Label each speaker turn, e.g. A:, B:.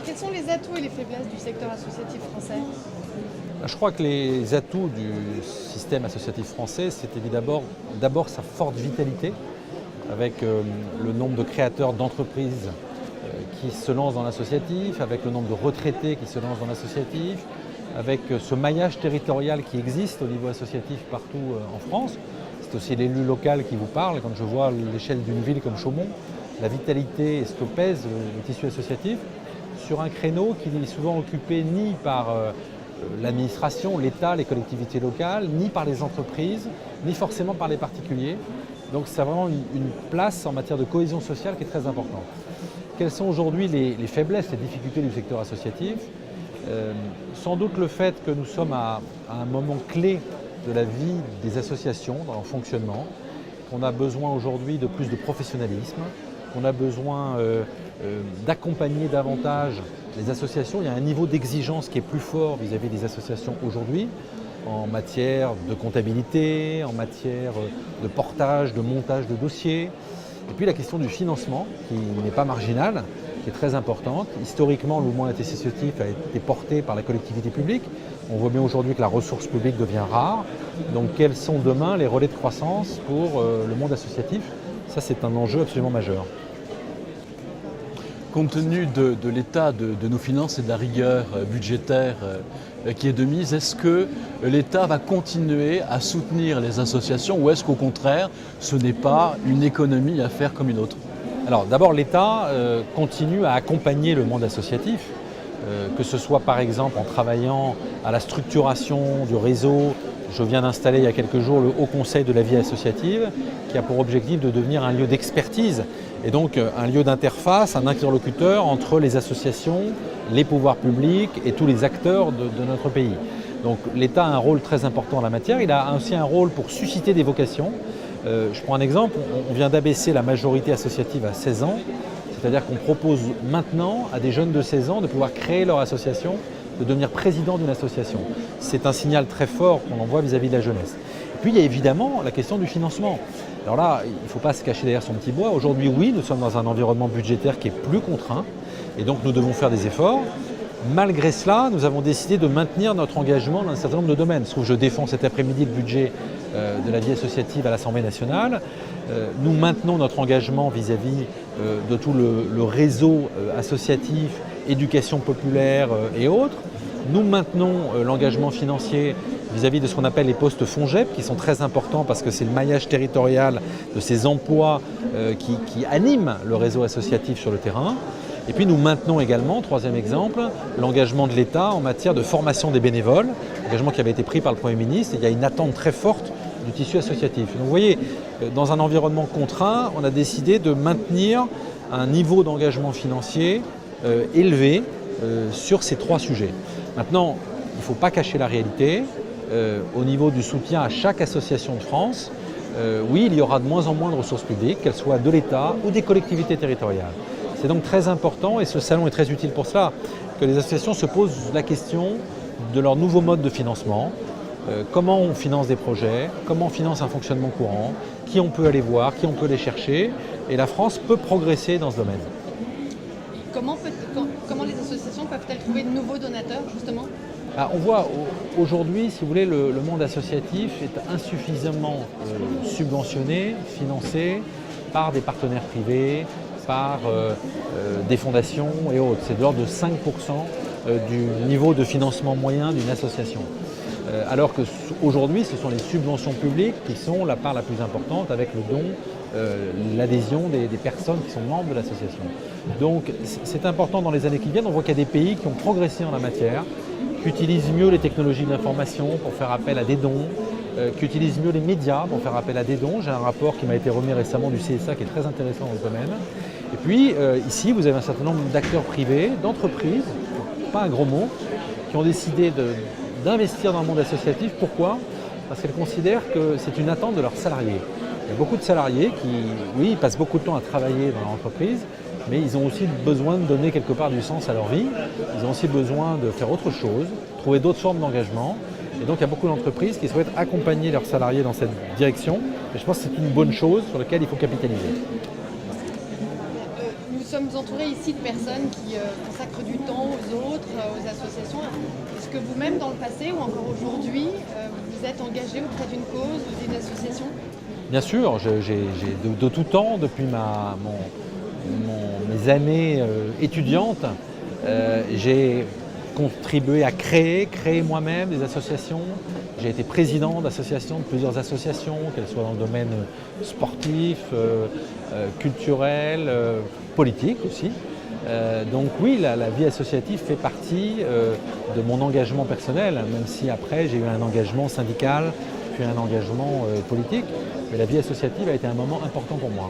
A: Quels sont les atouts et les faiblesses du secteur associatif français?
B: Je crois que les atouts du système associatif français, c'est évidemment d'abord sa forte vitalité, avec le nombre de créateurs d'entreprises qui se lancent dans l'associatif, avec le nombre de retraités qui se lancent dans l'associatif, avec ce maillage territorial qui existe au niveau associatif partout en France. C'est aussi l'élu local qui vous parle. Quand je vois l'échelle d'une ville comme Chaumont, la vitalité et ce que pèse le tissu associatif sur un créneau qui n'est souvent occupé ni par l'administration, l'État, les collectivités locales, ni par les entreprises, ni forcément par les particuliers. Donc c'est vraiment une place en matière de cohésion sociale qui est très importante. Quelles sont aujourd'hui les faiblesses, les difficultés du secteur associatif? Sans doute le fait que nous sommes à un moment clé de la vie des associations, dans leur fonctionnement, qu'on a besoin aujourd'hui de plus de professionnalisme, qu'on a besoin d'accompagner davantage les associations. Il y a un niveau d'exigence qui est plus fort vis-à-vis des associations aujourd'hui, en matière de comptabilité, en matière de portage, de montage de dossiers. Et puis la question du financement, qui n'est pas marginale, qui est très importante. Historiquement, le mouvement associatif a été porté par la collectivité publique. On voit bien aujourd'hui que la ressource publique devient rare. Donc quels sont demain les relais de croissance pour le monde associatif? Ça, c'est un enjeu absolument majeur.
C: Compte tenu de l'état de nos finances et de la rigueur budgétaire qui est de mise, est-ce que l'État va continuer à soutenir les associations ou est-ce qu'au contraire, ce n'est pas une économie à faire comme une autre?
B: Alors d'abord, l'État continue à accompagner le monde associatif, que ce soit par exemple en travaillant à la structuration du réseau. Je viens d'installer il y a quelques jours le Haut Conseil de la vie associative qui a pour objectif de devenir un lieu d'expertise et donc un lieu d'interface, un interlocuteur entre les associations, les pouvoirs publics et tous les acteurs de notre pays. Donc l'État a un rôle très important en la matière. Il a aussi un rôle pour susciter des vocations. Je prends un exemple, on vient d'abaisser la majorité associative à 16 ans, c'est-à-dire qu'on propose maintenant à des jeunes de 16 ans de pouvoir créer leur association, de devenir président d'une association. C'est un signal très fort qu'on envoie vis-à-vis de la jeunesse. Et puis il y a évidemment la question du financement. Alors là, il ne faut pas se cacher derrière son petit bois. Aujourd'hui, oui, nous sommes dans un environnement budgétaire qui est plus contraint et donc nous devons faire des efforts. Malgré cela, nous avons décidé de maintenir notre engagement dans un certain nombre de domaines. Je trouve que je défends cet après-midi le budget de la vie associative à l'Assemblée nationale. Nous maintenons notre engagement vis-à-vis de tout le réseau associatif, éducation populaire et autres. Nous maintenons l'engagement financier vis-à-vis de ce qu'on appelle les postes FONGEP, qui sont très importants parce que c'est le maillage territorial de ces emplois qui animent le réseau associatif sur le terrain. Et puis nous maintenons également, troisième exemple, l'engagement de l'État en matière de formation des bénévoles, engagement qui avait été pris par le Premier ministre. Et il y a une attente très forte du tissu associatif. Donc vous voyez, dans un environnement contraint, on a décidé de maintenir un niveau d'engagement financier élevé sur ces trois sujets. Maintenant, il ne faut pas cacher la réalité. Au niveau du soutien à chaque association de France, oui, il y aura de moins en moins de ressources publiques, qu'elles soient de l'État ou des collectivités territoriales. C'est donc très important, et ce salon est très utile pour cela, que les associations se posent la question de leur nouveau mode de financement. Comment on finance des projets, comment on finance un fonctionnement courant, qui on peut aller voir, qui on peut aller chercher, et la France peut progresser dans ce domaine.
A: Comment les associations peuvent-elles trouver de nouveaux donateurs, justement?
B: On voit aujourd'hui, si vous voulez, le monde associatif est insuffisamment subventionné, financé par des partenaires privés, par des fondations et autres. C'est de l'ordre de 5% du niveau de financement moyen d'une association. Alors qu'aujourd'hui, ce sont les subventions publiques qui sont la part la plus importante avec le don, l'adhésion des personnes qui sont membres de l'association. Donc c'est important dans les années qui viennent. On voit qu'il y a des pays qui ont progressé en la matière, qui utilisent mieux les technologies de l'information pour faire appel à des dons, qui utilisent mieux les médias pour faire appel à des dons. J'ai un rapport qui m'a été remis récemment du CSA qui est très intéressant dans ce domaine. Et puis ici, vous avez un certain nombre d'acteurs privés, d'entreprises, pas un gros mot, qui ont décidé d'investir dans le monde associatif. Pourquoi? Parce qu'elles considèrent que c'est une attente de leurs salariés. Il y a beaucoup de salariés qui, oui, ils passent beaucoup de temps à travailler dans l'entreprise, mais ils ont aussi besoin de donner quelque part du sens à leur vie. Ils ont aussi besoin de faire autre chose, trouver d'autres formes d'engagement. Et donc il y a beaucoup d'entreprises qui souhaitent accompagner leurs salariés dans cette direction. Et je pense que c'est une bonne chose sur laquelle il faut capitaliser.
A: Nous sommes sommes entourés ici de personnes qui consacrent du temps aux autres, aux associations. Est-ce que vous-même, dans le passé ou encore aujourd'hui, vous êtes engagé auprès d'une cause ou d'une association?
B: Bien sûr, de tout temps, depuis mes années étudiantes, j'ai contribué à créer moi-même des associations. J'ai été président d'associations, de plusieurs associations, qu'elles soient dans le domaine sportif, culturel, politique aussi. Donc oui, la vie associative fait partie de mon engagement personnel, même si après j'ai eu un engagement syndical, puis un engagement politique. Mais la vie associative a été un moment important pour moi.